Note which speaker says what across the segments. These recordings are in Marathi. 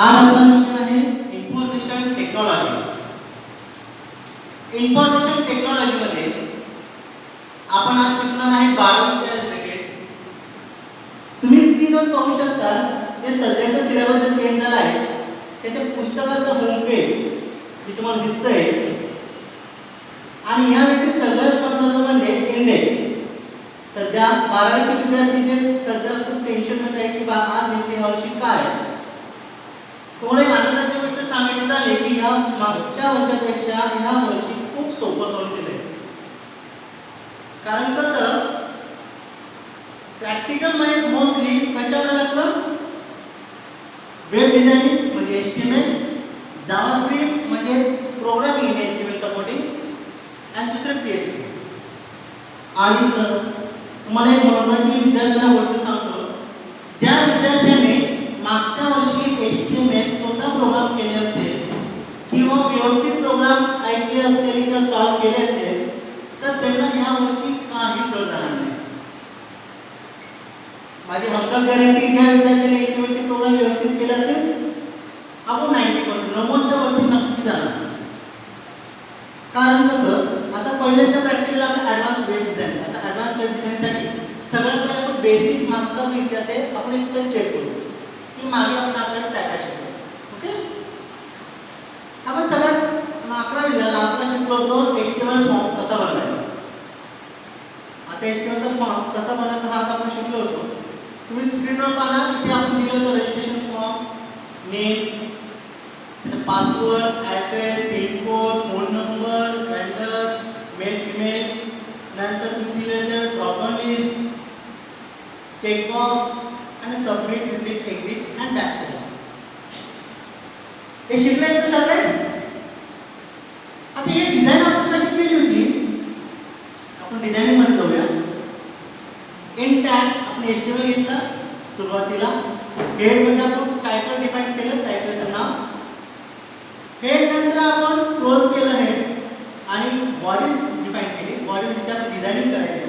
Speaker 1: आज आपला विषय आहे इन्फॉर्मेशन टेक्नॉलॉजी. इन्फॉर्मेशन टेक्नॉलॉजी मध्ये आपण आज शिकणार आहे 12वीच्या रिलेटेड. तुम्ही स्क्रीनवर पाहू शकता जे सध्याचा सिलेबस चेंज झाला आहे त्याच्या पुस्तकाचं होम पेज जे तुम्हाला दिसतंय. आणि या व्यतिरिक्त सगळ्यात महत्त्वाचं म्हणजे इंडेक्स. सध्या 12वीचे विद्यार्थी जे सध्या खूप टेन्शनमध्ये आहे की बा आज नेमके ह्यावर्षी काय. तुम्हाला एक आनंदाची गोष्ट सांगायची झाली की ह्या मागच्या वर्षापेक्षा ह्या वर्षी खूप सोपं करून दिलंय. कारण कसं प्रॅक्टिकल माइंड मोस्टली कशावर आहे आपलं, वेब डिझायनिंग म्हणजे HTML, जावास्क्रिप्ट म्हणजे प्रोग्रामिंग इन HTML सपोर्टिंग आणि दुसरे PHP. आणि तुम्हाला एक महत्त्वाची विद्यार्थ्यांना गोष्ट सांगतो, ज्या विद्यार्थ्याने मागच्या वर्षी HTML स्वतः प्रोग्राम केले असेल किंवा व्यवस्थित प्रोग्राम ऐकले असेल किंवा सॉल्व केले असेल तर त्यांना या वर्षी काही कळ जाणार नाही. माझी हमखास गॅरंटी, ज्या विद्यार्थ्याने HTML चे प्रोग्राम व्यवस्थित केले असेल आपण 90% नव्वदच्या वरती नक्की जाणार. कारण कसं आता पहिल्यांदा प्रॅक्टिकल आपलं ॲडव्हान्स वेब डिझाईन. आता ॲडव्हान्स वेब डिझाईनसाठी सगळ्यात पहिले आपण बेसिक मागचा जो इतिहास आहे आपण एकदा चेक करू की मागे आपण आपल्याला काय काय शिकलो. ओके, आपण सगळ्यात 11वीला लास्टला शिकलो होतो HTML फॉर्म कसा बनवायचा. आता HTML चा फॉर्म कसा बनवायचा हा आपण शिकलो होतो. तुम्ही स्क्रीनवर पाहा, इथे आपण दिलं होतं registration form, name, password, address, pin code, phone number, gender, male female, नंतर तुम्ही दिलेलं ड्रॉपडाऊन लिस्ट, चेकबॉक्स आणि submit, visit, exit and back. हे शिकले का सगळे. आता हे डिझाईन आपण कशी केली होती, आपण डिझायनिंग मध्ये जाऊया. इन टॅग आपण HTML घेतला सुरुवातीला. हेड मध्ये आपण टायटल डिफाइन केलं, टायटलचं नाव. हेड नंतर आपण क्लोज केलं हेड आणि बॉडी डिफाइन केली. बॉडी मध्ये आपण डिझायनिंग करायची आहे.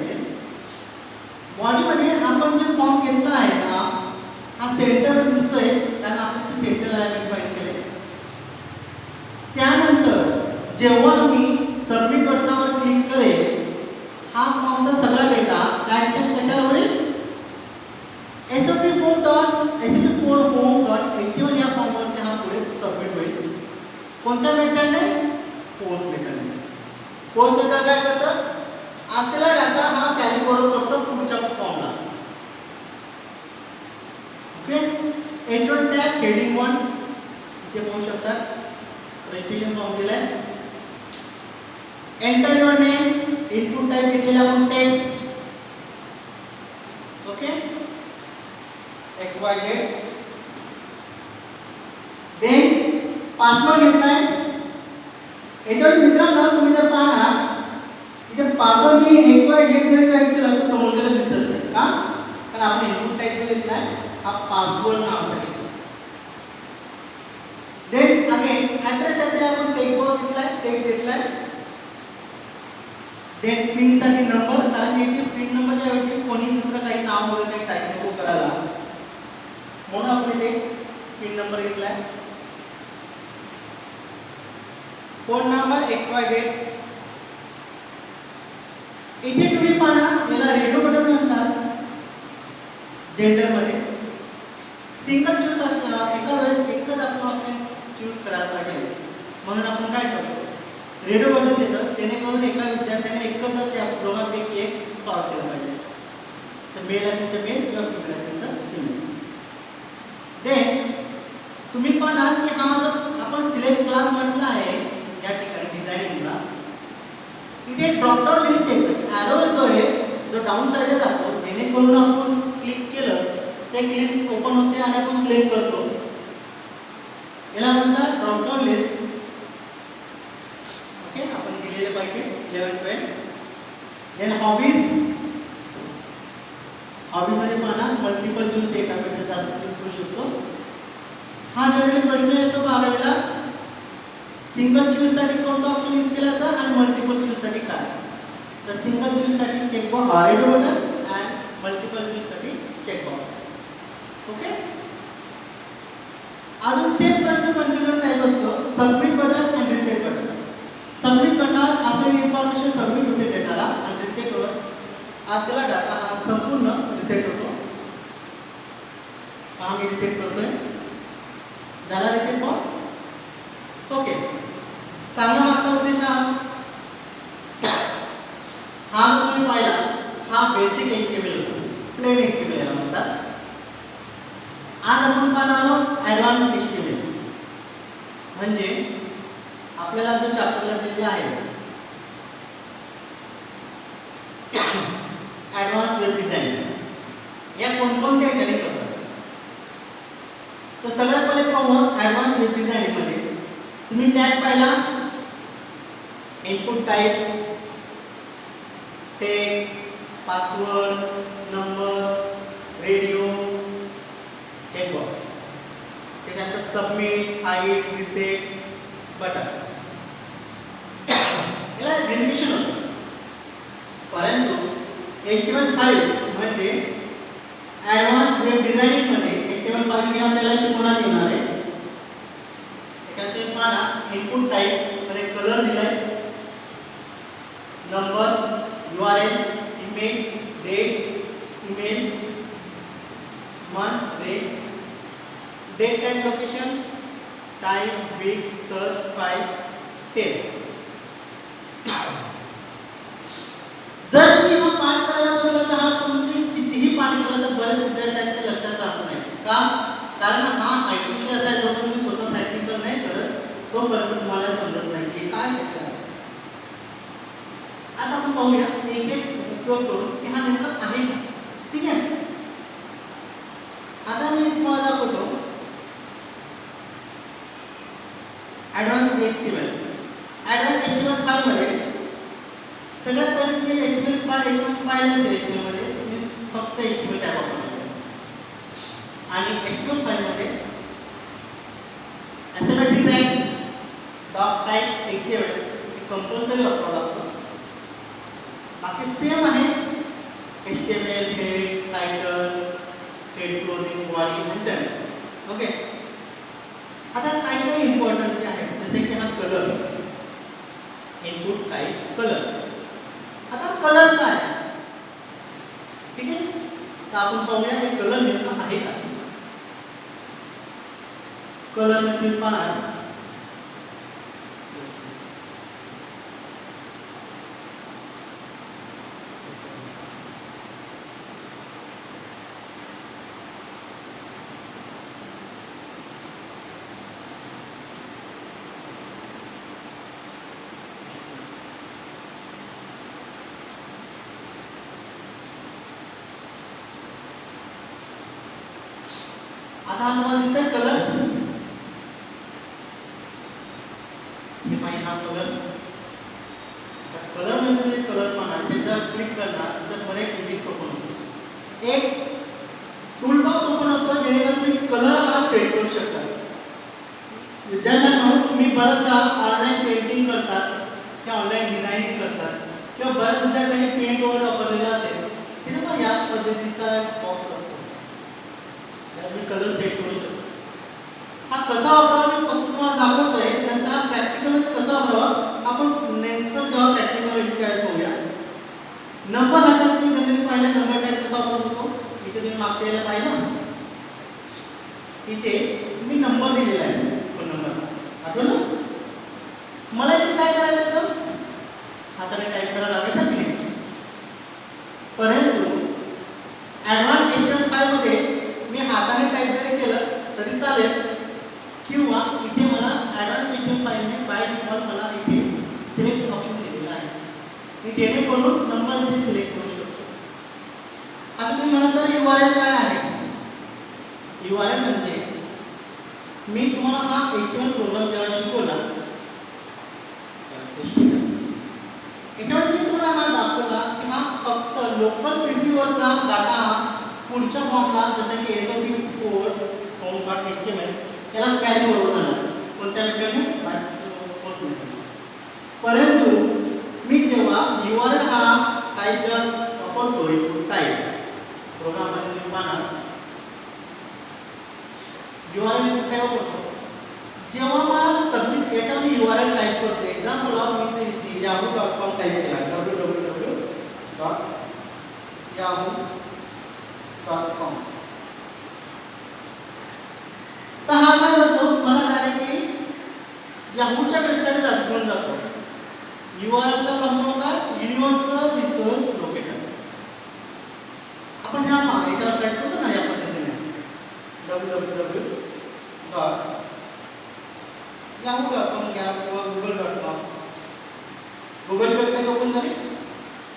Speaker 1: बॉडीमध्ये आपण जो फॉर्म घेतला आहे हा सेंटरमध्ये दिसतोय कारण आपण इथे सेंटर अलाइनमेंट डिफाइन केले. त्यानंतर जेव्हा मी सबमिट बटनावर क्लिक करेल हा फॉर्मचा सगळा डेटा काय कशावर होईल, sp4 home.html या फॉर्मवरती हा पुढे सबमिट होईल. कोणत्या मेथडने, पोस्ट मेथडने. पोस्ट मेथड काय करतं, असलेला डाटा हा कॅरी फॉरवर्ड करतो पुढच्या फॉर्मला. ओके, H1 टॅग हेडिंग 1 इथे पाहू शकता रजिस्ट्रेशन फॉर्म दिलाय. Enter your name, input type घेतलेला आपण text. Okay, XYZ. Then password घेतलाय. याच्यावर मित्रांनो तुम्ही जर पाहणार इथे पासवर्ड मी XYZ जरी टाइप केला तर समोरच्याला दिसत नाही का, कारण आपण इनपुट टाइप घेतलाय हा पासवर्ड नावाचा. देन अगेन ॲड्रेस साठी आपण टेक्स्ट घेतलाय, टेक्स्ट घेतलाय. देन पिन साठी नंबर, कारण याची पिन नंबरच्या ऐवजी कोणी दुसरं काही नाव वगैरे काही टाइप नको करायला म्हणून आपण इथे पिन नंबर घेतलाय. Phone number XYZ. इथे तुम्ही पाहा याला रेडिओ बटन म्हणतात. जेंडर मध्ये सिंगल चूज एका वेळेस एकच आपण ऑप्शन चूज करायला पाहिजे म्हणून आपण काय करतो रेडिओ बटन देतो, जेणेकरून एका विद्यार्थ्याने एकच त्या दोघांपैकी एक सॉल्व केलं पाहिजे. तर मेल असेल तर मेल किंवा फिमेल असेल तर फिमेल. देन तुम्ही पाहणार की हा जो आपण सिलेक्ट क्लास म्हटला आहे या ठिकाणी डिझायनिंगला, इथे ड्रॉपडाऊन लिस्ट येतो, ॲरो येतोय जो डाऊन साईडला जातो, जेणेकरून आपण क्लिक केलं ते लिस्ट ओपन होते आणि आपण सिलेक्ट करतो. याला म्हणतात ड्रॉपडाऊन लिस्ट. ओके, आपण दिलेले पाहिजे 11, 12. Then hobbies. हॉबीजमध्ये पाहणार मल्टिपल चूज, एकापेक्षा जास्त चूज करू शकतो. हा जनरली प्रश्न येतो 12वीला, सिंगल चूज साठी कोणता ऑप्शन यूज केला जातो आणि मल्टिपल चूज साठी काय. तर सिंगल चूज साठी चेकबॉक्स रेडिओ बटन आणि मल्टिपल चूज साठी चेकबॉक्स. ओके, अजून असलेला डाटा हा संपूर्ण रिसेट होतो. पहा मी रिसेट करतोय. झाला रिसेट मग ओके. सांगण्यामागचा उद्देश हा जो तुम्ही पाहिला हा बेसिक HTML होता, प्लेन HTML याला म्हणतात. आज आपण पाहणार आहोत ॲडव्हान्स HTML. म्हणजे आपल्याला जो चॅप्टरला दिलेला आहे ॲडव्हान्स वेब डिझाईन, या कोणकोणत्या याच्याने करतात. तर सगळ्यात पहिले पाहू ॲडव्हान्स वेब डिझाईनिंगमध्ये तुम्ही टॅग पाहिला, input type, text, password, number, radio, checkbox, त्याच्यानंतर सबमिट, हाईड, रिसेट, बटन, याला लिमिटेशन होतं. परंतु HTML5 म्हणजे ॲडव्हान्स वेब डिझायनिंगमध्ये HTML5 हे आपल्याला शिकवण्यात येणार आहे. त्याच्यात तुम्ही पाहा इनपुट टाईप मध्ये कलर दिलाय, number, URL, email, date, email, month, range, date time location, time, week, search, file, tel. जर तुम्ही हा पाठ करायला बसला तर हा तुम्ही कितीही पाठ केला तर बरेच विद्यार्थ्यांच्या लक्षात राहत नाही. का? कारण हा IT विषय असा जो तुम्ही स्वतः प्रॅक्टिकल नाही करत तोपर्यंत तुम्हाला समजत नाही की काय आहे. आता आपण पाहूया एक एक उपयोग करून की हा नेमका आहे का. ठीक आहे. आता मी तुम्हाला दाखवतो ॲडव्हान्स HTML. ॲडव्हान्स HTML5 मध्ये सगळ्यात पहिले तुम्ही HTML5 पाहिलं असेल. HTML मध्ये तुम्ही फक्त HTML टॅग वापरला आणि HTML5 मध्ये asymmetry tag, doc type, HTML हे कंपल्सरी वापरावं लागतं. बाकी सेम आहे HTML, head, title, head closing, body आणि सेंटर. ओके. आता काही काही इम्पॉर्टंट आहे जसे की हा कलर, इनपुट टाइप, कलर. आता कलर काय आहे? ठीक आहे. तर आपण पाहूया हे कलर नेमका आहे का. कलर मध्ये पाहणार आता हा तुम्हाला दिसतोय कलर. हे पाहिजे हा कलर. कलर मध्ये तुम्ही कलर पाहणार, त्याच्यावर क्लिक करणार तर मध्ये एक लिस्ट ओपन होतो. एक टूल बॉक्स ओपन होतो जेणेकरून तुम्ही कलर हा सेट करू शकता. विद्यार्थ्यांना तुम्ही बरेचदा ऑनलाईन पेंटिंग करतात किंवा ऑनलाईन डिझायनिंग करतात किंवा बऱ्याच विद्यार्थ्यांनी पेंट वगैरे वापरलेला असेल तिथे पण याच पद्धतीचा बॉक्स असतो. मी कलर सेट करू शकतो. हा कसा वापरावा मी फक्त तुम्हाला दाखवतोय. नंतर हा प्रॅक्टिकलमध्ये कसा वापरावा आपण नेमकं जेव्हा प्रॅक्टिकल होईल त्यावेळेस बघूया. नंबर हा टॅग तुम्ही जनरली पाहिला, नंबर टॅग कसा वापरत होतो. इथे तुम्ही मागच्या याला पाहिला, इथे मी नंबर दिलेला आहे. फोन नंबर आठवलं. मला इथे काय करायचं होतं, हाताने टाईप करायला लागायचं की नाही. परंतु ॲडव्हान्स HTML5 मध्ये मी हाताने टाईप जरी केलं तरी चालेल किंवा इथे मला ॲडव्हान्स HTML5 ने बाय डिफॉल्ट मला इथे सिलेक्ट ऑप्शन दिलेला आहे. मी जेणेकरून नंबर इथे सिलेक्ट करू शकतो. आता तुम्ही म्हणा सर URL काय आहे. URL म्हणजे मी तुम्हाला हा HTML प्रोग्राम जेव्हा शिकवला याच्यामध्ये मी तुम्हाला हा दाखवला की हा फक्त लोकल PC वरचा डाटा पुढच्या फॉर्मला जसं की SOP कोड form.html याला कॅरी करून आला कोणत्या मेथडने पोस्ट मेथड. परंतु मी जेव्हा URL हा टाईप वापरतो इनपुट टाईप प्रोग्राममध्ये तुम्ही पाहणार URL इनपुट टाईप वापरतो जेव्हा मला सबमिट याच्यामध्ये URL टाईप करतो. एक्झाम्पल मी इथे yahoo.com टाईप केला www. yahoo.com. तर हा काय करतो, मला डायरेक्टली याहूच्या वेबसाईटला घेऊन जातो. URLचा कंपाऊंड का युनिव्हर्सल रिसोर्स लोकेटर. आपण ह्या याच्यावर टाईप करतो ना या पद्धतीने www.yahoo.com घ्या किंवा google.com. गुगल वेबसाईट ओपन झाली.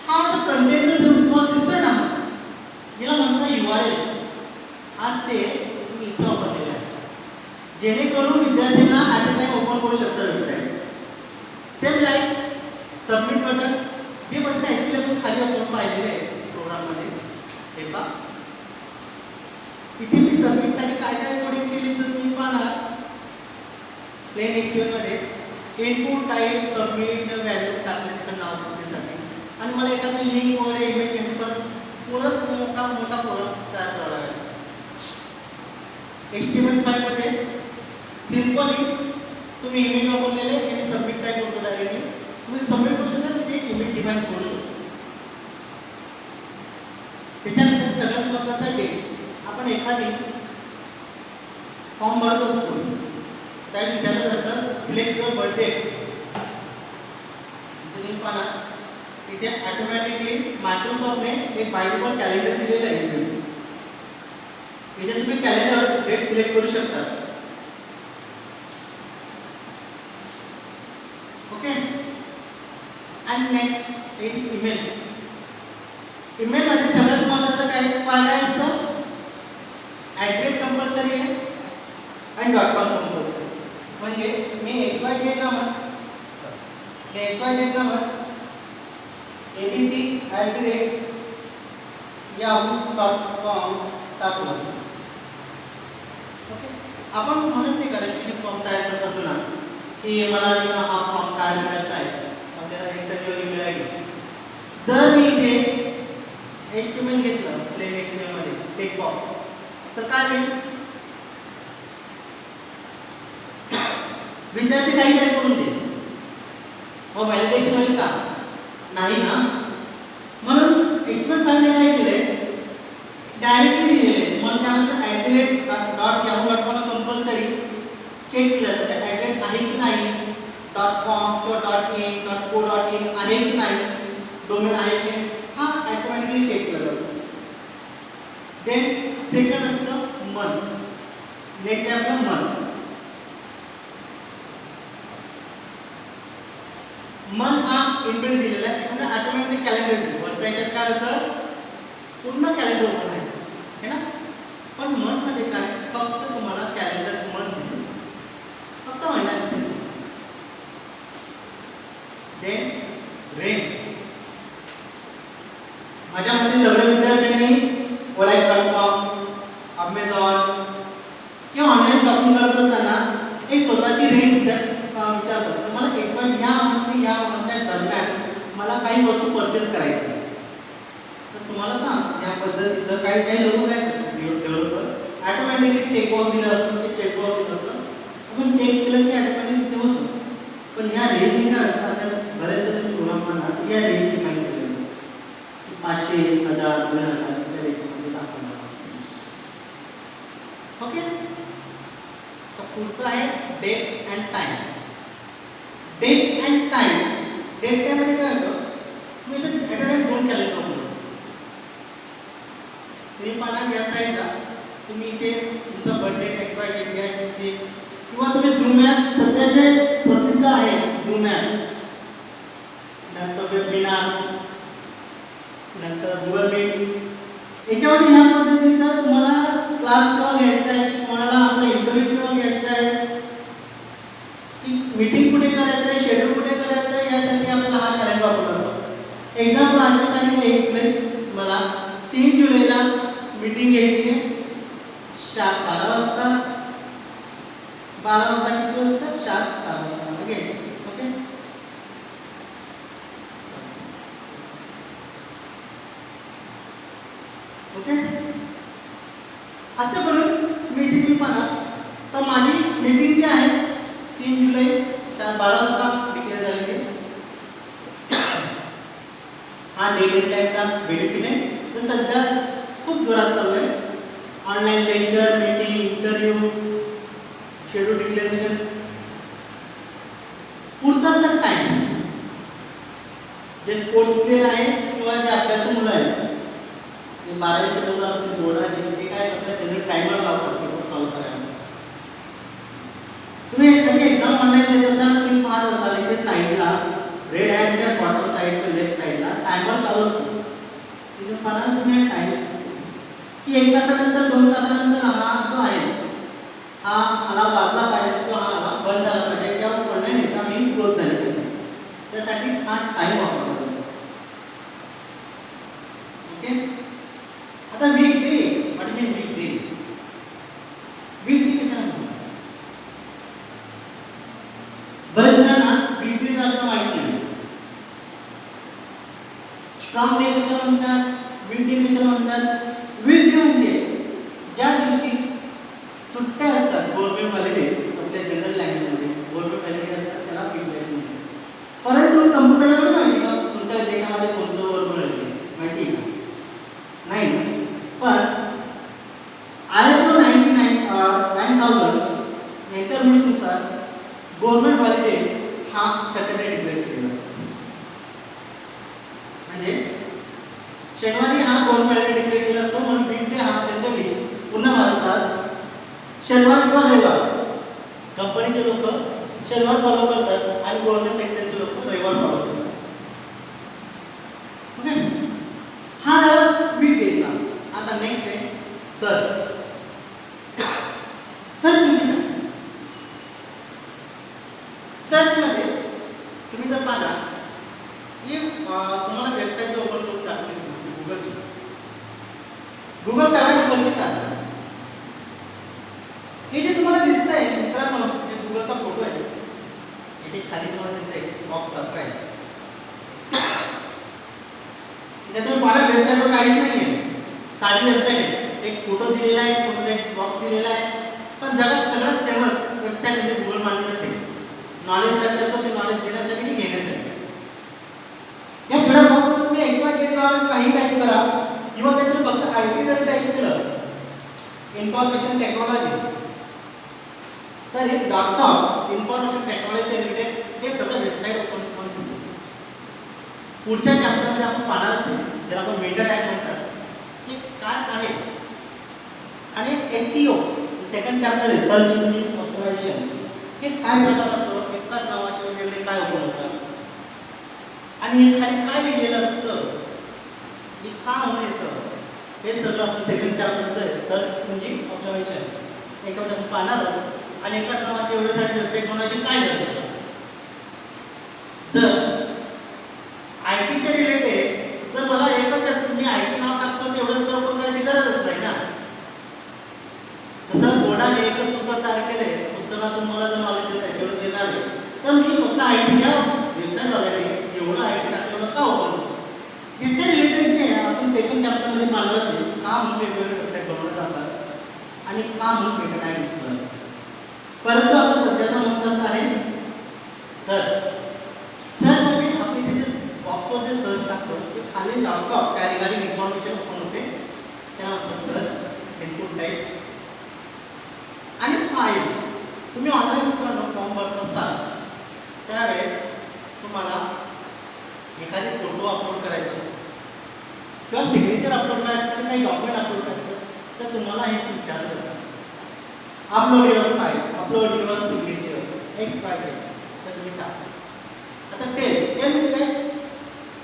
Speaker 1: हा जो कंटेंट जो तुम्हाला दिसतोय ना याला म्हणतात URL. हा सेल तुम्ही इथे वापरलेला आहे जेणेकरून विद्यार्थ्यांना ॲट अ टाइम ओपन करू शकता website. Same like submit button. हे बटन ॲक्च्युली आपण खाली आपण पाहिलेलं आहे प्रोग्राममध्ये. हे पहा इथे मी सबमिटसाठी काय काय कोडिंग केली तर तुम्ही पाहणार. प्लेन HTML मध्ये इनपुट टाईप सबमिट व्हॅल्यू टाकले तिकडे नाव टाकण्यासाठी आणि मला एखादी लिंक वगैरे इमेज घ्यायची पण परत मोठा प्रोग्राम तयार करावा लागेल. HTML फाईलमध्ये सिम्पली तुम्ही इमेज वापरलेले आणि सबमिट टाईप करतो डायरेक्टली. तुम्ही सबमिट करू शकता तिथे एक इमेज डिफाईन करू शकतो. त्याच्यानंतर सगळ्यात महत्त्वाचा डेट. आपण एखादी फॉर्म भरत असतो त्यात विचारलं जातं सिलेक्ट युअर बर्थ डेट. तुम्ही पाहा इथे ऑटोमॅटिकली मायक्रोसॉफ्टने एक बाय डिफॉल्ट कॅलेंडर दिलेलं आहे. इथे तुम्ही कॅलेंडर डेट सिलेक्ट करू शकता. Okay. And next is email. ईमेलमध्ये सगळ्यात महत्त्वाचं काय असतं ॲड्रेस कंपल्सरी आहे आणि .com कंपल्सरी. म्हणजे मी XYZ नावात abc@yahoo.com टाकलं. ओके. आपण म्हणत नाही का रजिस्ट्रेशन फॉर्म तयार करत असताना की मला हा फॉर्म तयार करायचा आहे मग त्याचा इंटरव्ह्यू ईमेल आय डी. जर मी इथे HTML घेतलं प्लेन HTML मध्ये टेक्स्ट बॉक्स तर काय होईल विद्यार्थी काही टाईप करून दे मग व्हॅलिडेशन होईल का नाही ना. म्हणून HTML फाईलने काय केलंय डायरेक्टली दिलेले मग त्यानंतर @.yahoo.com कंपल्सरी चेक केलं जातं ॲड्रेस आहे की नाही .com किंवा .in .co.in आहे की नाही डोमेन आहे की नाही हा ऑटोमॅटिकली चेक केला जातो. देन सेकंड असतं मंथ. नेक्स्ट आहे आपलं मंथ. मंथ हा इनबिल्ट दिलेला आहे त्यामुळे ऑटोमॅटिक कॅलेंडर दिलं. वरच्या याच्यात काय होतं पूर्ण कॅलेंडर ओपन आहे है ना. पण मंथमध्ये काय फक्त तुम्हाला कॅलेंडर मंथ दिसेल फक्त महिना दिसेल. Then range. माझ्या मते सगळ्या विद्यार्थ्यांनी Olive.com, Amazon किंवा ऑनलाईन शॉपिंग करत असताना एक स्वतःची रेंज विचारतात तुम्हाला या मंथच्या दरम्यान मला काही वस्तू परचेस करायची आहे. तर तुम्हाला ना या पद्धतीचं काही लोक काय करतात डेव्हलपर ऑटोमॅटिकली टेकबॉक्स दिला असतो ते चेकबॉक्स दिलं असतं आपण चेक केलं की ऑटोमॅटिक ते होतं. पण ह्या रेंजने काय असतं आता बऱ्याच प्रोग्राम म्हणणार या रेंज डिफाईन केलं 500, 1000, 2000 च्या रेंजमध्ये दाखवणार. ओके. तर पुढचं आहे date and time. Date and time. Date टाईममध्ये काय होतं तुम्ही इथे at a time 2 calendar open करतो. तुम्ही पाहणार या साईडला तुम्ही इथे तुमचा बर्थडे XYZ घ्यायचे किंवा तुम्ही झूम ॲप सध्या जे प्रसिद्ध आहे झूम ॲप नंतर वेबिनार नंतर गुगल मीट याच्यामध्ये ह्या पद्धतीचा तुम्हाला क्लास केव्हा घ्यायचा आहे की तुम्हाला आपला इंटरव्ह्यू केव्हा घ्यायचा आहे की मीटिंग कुठे करायचं आहे शेड्यूल कुठे करायचं आहे यासाठी आपल्याला हा कॅलेंडर वापरला जातो. एक्झाम्पल आजच्या तारीख 1 जुलै मला 3 जुलैला मीटिंग घ्यायची आहे 12 वाजता. 12 वाजता किती वाजता 12 वाजता घ्यायची. ओके. ओके. असं करून मी इथे पाहणार तर माझी मीटिंग जी आहे 3 जुलै 12 वाजता डिक्लेअर झालेली आहे. हा डेट अँड टाईमचा बेनिफिट आहे. तर सध्या खूप जोरात चालू आहे. Online lecture, meeting, interview, schedule declaration. पुढचा सर टाईम, जे स्पोर्ट्स प्लेयर आहे किंवा जे अभ्यासू मुलं आहेत, ते 12वी मुलं असतील बोर्डाचे, ते काय करतात, त्यांनी टायमर लावतात पेपर सॉल्व्ह करायला. तुम्ही एखादी एक्झाम ऑनलाईन देत असताना तुम्ही पाहत असाल इथे साईडला रेड हॅटच्या बॉटम साईडला लेफ्ट साईडला टायमर चालू असतो. तिथे पाहणार तुम्ही टाइम की 1 तासानंतर 2 तासानंतर हा जो आहे हा आला वाजला पाहिजे किंवा हा आला बंद झाला पाहिजे किंवा ऑनलाईन एक्झाम ही क्लोज झाली पाहिजे. त्यासाठी हा टाइम वापरला जातो. ओके. आता weekday, what mean weekday? Weekday कशाला म्हणतात? बरेच जणांना वीक डेचा अर्थ माहित नाही. स्ट्रॉंग डे कशाला म्हणतात? वीक डे कशाला म्हणतात? वीक डे म्हणजे ज्या दिवशी सुट्ट्या असतात, गव्हर्नमेंट हॉलिडे, आपल्या जनरल लँग्वेजमध्ये गव्हर्नमेंट हॉलिडे असतात, त्याला वीक डे म्हणतात. परंतु कम्प्युटरला पण माहिती का तुमच्या देशामध्ये कोणतं गव्हर्नमेंट हॉलिडे माहिती आहे का? नाही. पण ISO 9000 याच्या रूल्सनुसार गव्हर्नमेंट हॉलिडे हा सॅटर्डे डिक्लेअर केलेला असतो. म्हणजे शनिवारी हा गव्हर्नमेंट हॉलिडे डिक्लेअर केला असतो. म्हणून वीक डे हा जनरली पूर्ण भारतात शनिवार किंवा रविवार, कंपनीचे लोक शनिवार फॉलो करतात आणि गव्हर्नमेंट सेक्टरचे लोक रविवार फॉलो करतात. ओके. हा झाला वीक डेचा. आता नेक्स्ट आहे सर्च. सर्च म्हणजे काय? सर्चमध्ये तुम्ही जर पाहिला की तुम्हाला वेबसाईट ओपन करून दाखवली गुगलची. गुगल सगळ्यांना परिचित आहे. हे जे तुम्हाला दिसतंय मित्रांनो, हे गुगलचा फोटो आहे. इथे खाली तुम्हाला दिसतंय बॉक्स सारखा आहे. इथे तुम्ही पाहिला वेबसाईटवर काहीच नाही आहे, साधी वेबसाईट आहे. एक फोटो दिलेला आहे, फोटोचा एक बॉक्स दिलेला आहे. पण जगात सगळ्यात फेमस वेबसाईट म्हणजे गुगल मानली जाते. नॉलेजसाठी असो की नॉलेज देण्यासाठी की घेण्यासाठी. या थोड्या बॉक्सवर तुम्ही XYZ नॉलेज काही टाईप करा किंवा त्यातून फक्त IT जर टाईप केलं, इन्फॉर्मेशन टेक्नॉलॉजी, तर हे dots of information technology related हे सगळं वेबसाईट ओपन करून दिसतं. पुढच्या चॅप्टरमध्ये आपण पाहणारच आहे, ज्याला आपण मेटा टॅग म्हणतात, हे काय आहे. आणि SEO सेकंड चॅप्टर आहे, सर्च इंजिन ऑप्टिमायझेशन. हे काय प्रकार असतो, एकाच नावाचे वेगवेगळे काय उपयोग होतात आणि हे खाली काय लिहिलेलं असतं, हे का म्हणून येतं, हे सगळं आपलं सेकंड चॅप्टरचं आहे, सर्च इंजिन ऑप्टिमायझेशन. याच्यामध्ये आपण पाहणार आहोत. आणि एकाच नावाचे एवढे सारे वेबसाईट बनवायची काय गरज आहे. जर IT रिलेटेड जर मला एकच मी IT नाव टाकतो तेवढं ओपन करायची गरजच नाही ना. जसं बोर्डाने एकच पुस्तक तयार केले, पुस्तकातून मला जर नॉलेज देत आहे तेवढं देणार आहे, तर मी फक्त IT या वेबसाईटवाल्याने एवढं IT टाकलं एवढं का ओपन करतो. याच्या रिलेटेड जे आपण सेकंड चॅप्टरमध्ये पाहणार आहे का म्हणून वेगवेगळे वेबसाईट बनवले जातात आणि का म्हणून मेटा टॅग यूज करतात. परंतु आपण सध्याचा मुद्दा आहे सर्च. सर्च म्हणजे आपण तिथे बॉक्सवर जे सर्च टाकतो ते खाली लॉट्स ऑफ त्या रिगार्डिंग इन्फॉर्मेशन ओपन होते, त्याला म्हणतात सर्च. इनपुट टाईप आणि फाईल. तुम्ही ऑनलाईन मित्रांनो फॉर्म भरत असताना त्यावेळेस तुम्हाला एखादी फोटो अपलोड करायचा किंवा सिग्नेचर अपलोड करायचं, काही डॉक्युमेंट अपलोड करायचं, तर तुम्हाला हे विचारलं जातं, upload your file, upload your signature XYZ. तर तुम्ही टाका. आता टेल म्हणजे काय,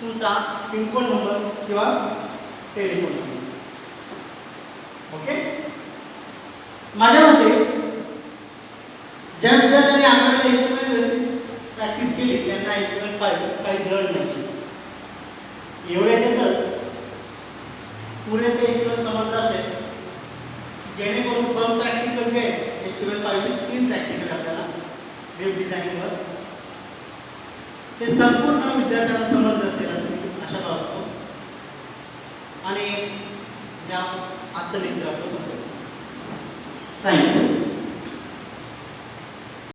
Speaker 1: तुमचा पिनकोड नंबर किंवा टेलिफोन नंबर. ओके. माझ्या मते ज्या विद्यार्थ्यांनी आम्हाला HTML व्यवस्थित प्रॅक्टिस केली त्यांना HTML5 काही जड नाही. एवढ्यातच पुरेसे HTML समजलं असेल जेणेकरून फर्स्ट प्रॅक्टिकल जे HTML5चे 3 प्रॅक्टिकल आपल्याला वेब डिझायनिंगवर ते संपूर्ण विद्यार्थ्यांना समजलं असेल असं मी आशा बाळगतो. आणि ज्या आजचं लेक्चर आपलं संपलं. थँक्यू.